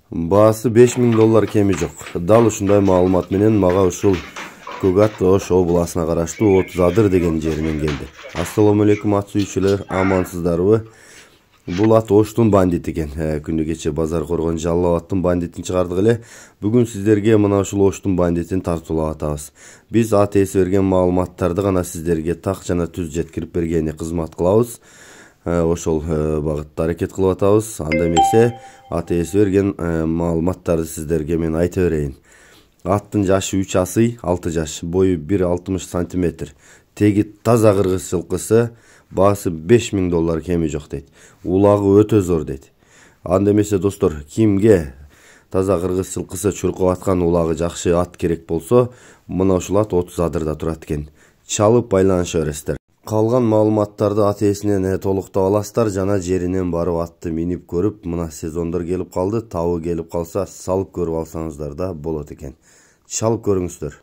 Баасы $5000 кеми жок. Дал ушундай маалымат менен мага ушул Кугат Ош областына караштуу 30 Адыр деген жеринен келди. Ассаламу алейкум ат сүйүүчүлөр, амансыздарбы? Бул ат Оштун бандити экен. Күнү кече базар коргон Жалал аттын бандитин чыгардык эле. Бүгүн сиздерге мына ушул Оштун бандитин тартуулап атабыз. Биз ат ээси берген маалыматтарды гана сиздерге так жана түз жеткирип бергени кызмат кылабыз. Ошол багытта аракет кылып атабыз. Анда эмесе ат ээси берген маалыматтарды сиздерге мен айта берейин. Аттын жашы 3 асый, 6 жаш, бою 1,60 см. Теги таза кыргыз жылкысы, баасы $5000 кеми жок дейт. Улагы өтө зор дейт. Анда эмесе достор, кимге таза кыргыз жылкысы чуркап аткан улагы жакшы ат керек болсо, мына ушул ат 30 Адырда турат экен. Чалып байланыша бересиздер. Калган маалыматтарды ат ээсинен толуктап аласыздар, жана жеринен барып атты минип көрүп, мына сезондор келип калды, табы келип калса салып көрүп алсаңыздар да болот экен. Чалып көрүңүздөр.